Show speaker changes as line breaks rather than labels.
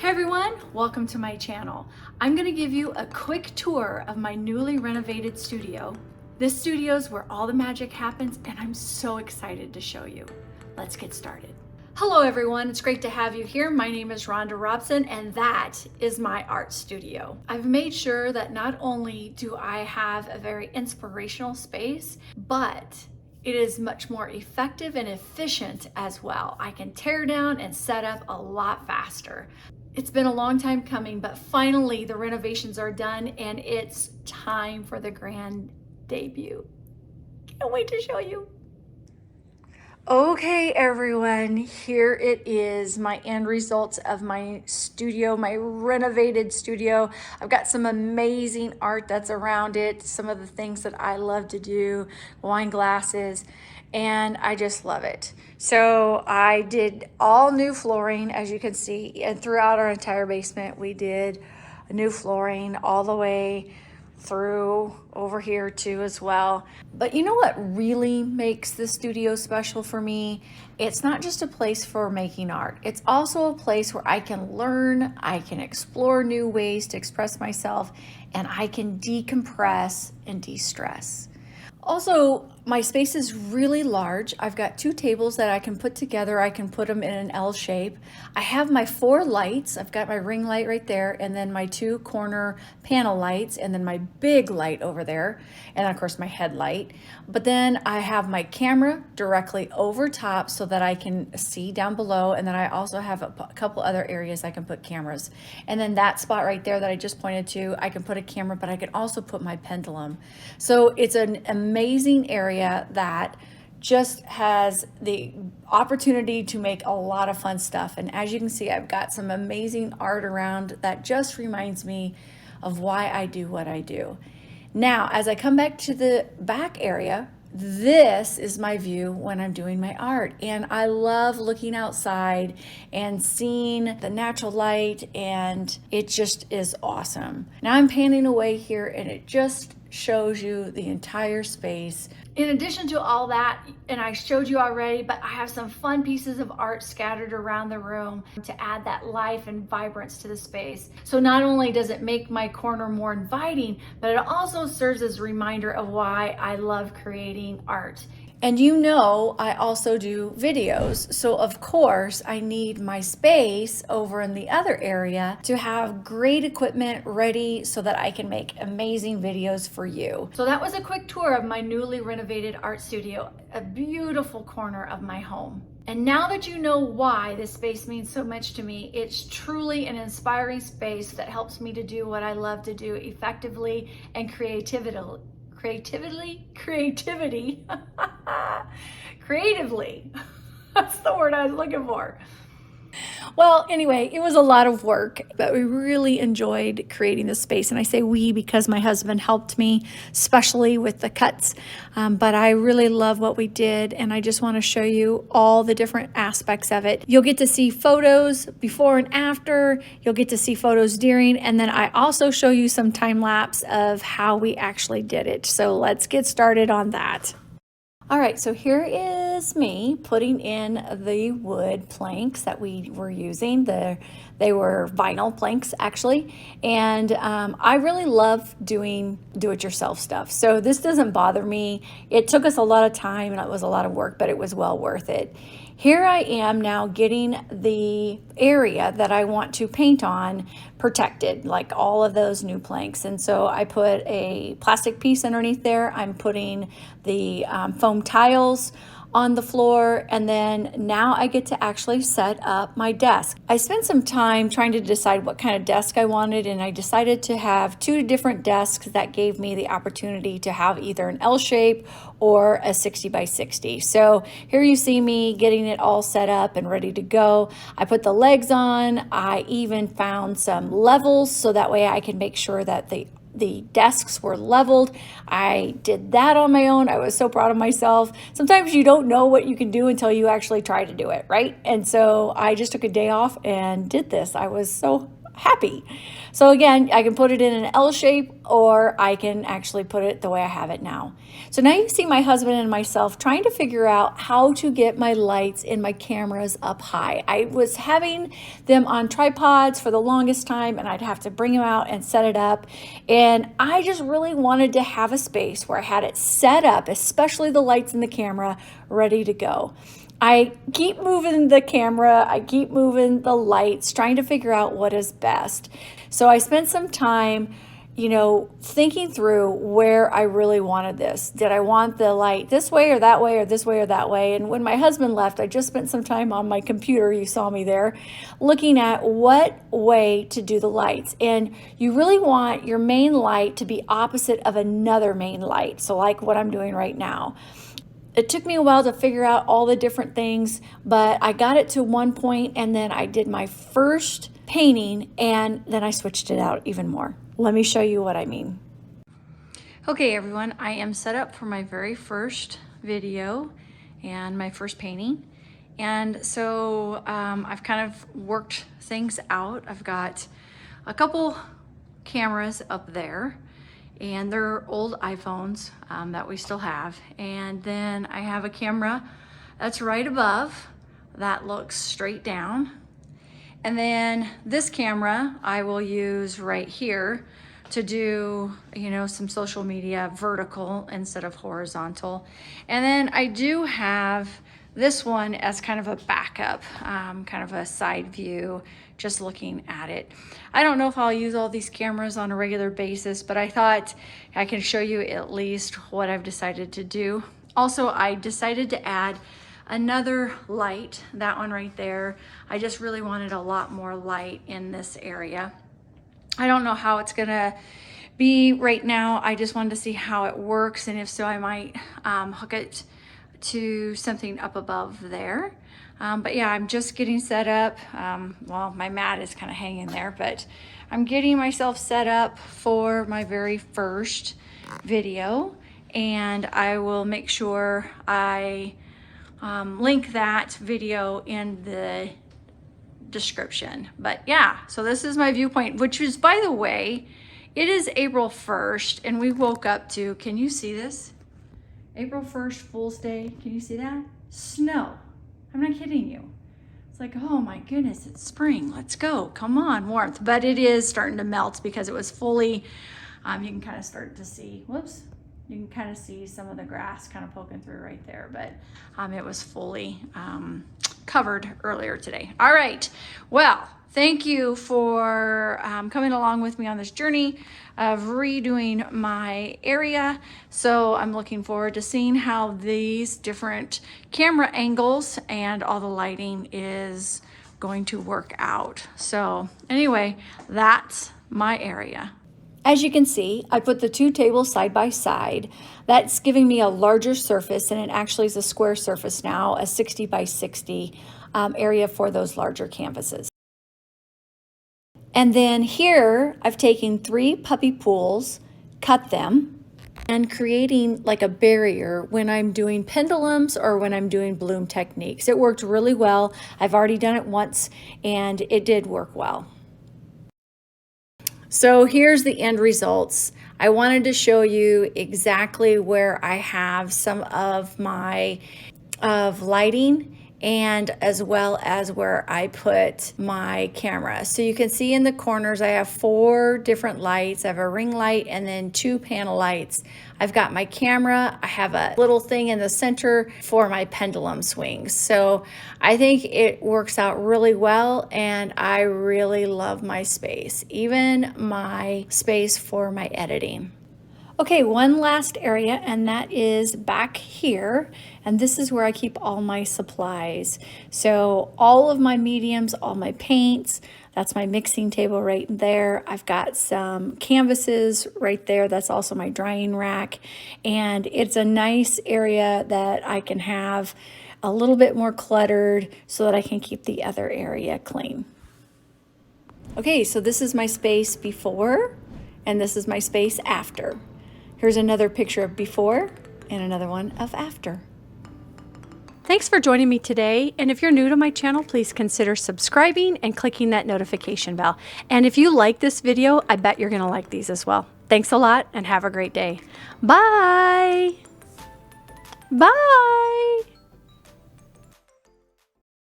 Hey everyone, welcome to my channel. I'm going to give you a quick tour of my newly renovated studio. This studio is where all the magic happens and I'm so excited to show you. Let's get started. Hello everyone, it's great to have you here. My name is Rhonda Robson and that is my art studio. I've made sure that not only do I have a very inspirational space, but it is much more effective and efficient as well. I can tear down and set up a lot faster. It's been a long time coming, but finally the renovations are done and it's time for the grand debut. Can't wait to show you. Okay, everyone, here it is, my end results of my studio, my renovated studio. I've got some amazing art that's around it, some of the things that I love to do, wine glasses, and I just love it. So I did all new flooring, as you can see, and throughout our entire basement, we did new flooring all the way through over here too as well. But you know what really makes the studio special for me? It's not just a place for making art. It's also a place where I can learn, I can explore new ways to express myself, and I can decompress and de-stress. Also, my space is really large. I've got two tables that I can put together. I can put them in an L shape. I have my 4 lights. I've got my ring light right there, and then my 2 corner panel lights, and then my big light over there, and of course my headlight. But then I have my camera directly over top so that I can see down below, and then I also have a couple other areas I can put cameras. And then that spot right there that I just pointed to, I can put a camera, but I can also put my pendulum. So it's an amazing area that just has the opportunity to make a lot of fun stuff. And as you can see, I've got some amazing art around that just reminds me of why I do what I do. Now, as I come back to the back area, this is my view when I'm doing my art, and I love looking outside and seeing the natural light, and it just is awesome. Now I'm panning away here and it just shows you the entire space. In addition to all that, and I showed you already, but I have some fun pieces of art scattered around the room to add that life and vibrance to the space. So not only does it make my corner more inviting, but it also serves as a reminder of why I love creating art. And you know, I also do videos. So of course I need my space over in the other area to have great equipment ready so that I can make amazing videos for you. So that was a quick tour of my newly renovated art studio, a beautiful corner of my home. And now that you know why this space means so much to me, it's truly an inspiring space that helps me to do what I love to do effectively and creatively. That's the word I was looking for. Well, anyway, it was a lot of work, but we really enjoyed creating this space. And I say we because my husband helped me, especially with the cuts. But I really love what we did, and I just want to show you all the different aspects of it. You'll get to see photos before and after. You'll get to see photos during, and then I also show you some time lapse of how we actually did it. So let's get started on that. All right, so here is me putting in the wood planks that we were using. They were vinyl planks, actually. And I really love doing do-it-yourself stuff. So this doesn't bother me. It took us a lot of time and it was a lot of work, but it was well worth it. Here I am now getting the area that I want to paint on protected, like all of those new planks. And so I put a plastic piece underneath there. I'm putting the foam tiles on the floor, and then now I get to actually set up my desk. I spent some time trying to decide what kind of desk I wanted, and I decided to have 2 different desks that gave me the opportunity to have either an L shape or a 60 by 60. So here you see me getting it all set up and ready to go. I put the legs on. I even found some levels so that way I can make sure that the desks were leveled. I did that on my own. I was so proud of myself. Sometimes you don't know what you can do until you actually try to do it, right? And so I just took a day off and did this. I was so happy. So again, I can put it in an L shape, or I can actually put it the way I have it now. So now you see my husband and myself trying to figure out how to get my lights in my cameras up high. I was having them on tripods for the longest time, and I'd have to bring them out and set it up. And I just really wanted to have a space where I had it set up, especially the lights in the camera, ready to go. I keep moving the camera, I keep moving the lights, trying to figure out what is best. So I spent some time, thinking through where I really wanted this. Did I want the light this way or that way, or this way or that way? And when my husband left, I just spent some time on my computer, you saw me there, looking at what way to do the lights. And you really want your main light to be opposite of another main light. So like what I'm doing right now. It took me a while to figure out all the different things, but I got it to one point, and then I did my first painting, and then I switched it out even more. Let me show you what I mean. Okay, everyone, I am set up for my very first video and my first painting. And so I've kind of worked things out. I've got a couple cameras up there, and they're old iPhones that we still have. And then I have a camera that's right above that looks straight down. And then this camera I will use right here to do, some social media vertical instead of horizontal. And then I do have this one as kind of a backup, kind of a side view, just looking at it. I don't know if I'll use all these cameras on a regular basis, but I thought I can show you at least what I've decided to do. Also, I decided to add another light, that one right there. I just really wanted a lot more light in this area. I don't know how it's gonna be right now. I just wanted to see how it works, and if so, I might hook it to something up above there. But yeah, I'm just getting set up. Well, my mat is kind of hanging there, but I'm getting myself set up for my very first video, and I will make sure I link that video in the description. But yeah, so this is my viewpoint, which is, by the way, it is April 1st, and we woke up to, can you see this? April 1st, Fool's Day. Can you see that? Snow. I'm not kidding you. It's like, oh my goodness, it's spring. Let's go. Come on, warmth. But it is starting to melt because it was fully, you can kind of start to see, whoops, you can kind of see some of the grass kind of poking through right there, but it was fully covered earlier today. All right. Well, thank you for coming along with me on this journey of redoing my area. So I'm looking forward to seeing how these different camera angles and all the lighting is going to work out. So anyway, that's my area. As you can see, I put the two tables side by side. That's giving me a larger surface, and it actually is a square surface now, a 60 by 60 area for those larger canvases. And then here, I've taken 3 puppy pools, cut them, and creating like a barrier when I'm doing pendulums or when I'm doing bloom techniques. It worked really well. I've already done it once, and it did work well. So here's the end results. I wanted to show you exactly where I have some of my lighting, and as well as where I put my camera. So you can see in the corners, I have 4 different lights. I have a ring light and then 2 panel lights. I've got my camera. I have a little thing in the center for my pendulum swings. So I think it works out really well, and I really love my space, even my space for my editing. Okay, one last area, and that is back here, and this is where I keep all my supplies. So all of my mediums, all my paints, that's my mixing table right there. I've got some canvases right there. That's also my drying rack, and it's a nice area that I can have a little bit more cluttered so that I can keep the other area clean. Okay, so this is my space before, and this is my space after. Here's another picture of before and another one of after.
Thanks for joining me today, and if you're new to my channel, please consider subscribing and clicking that notification bell. And if you like this video, I bet you're going to like these as well. Thanks a lot, and have a great day. Bye! Bye!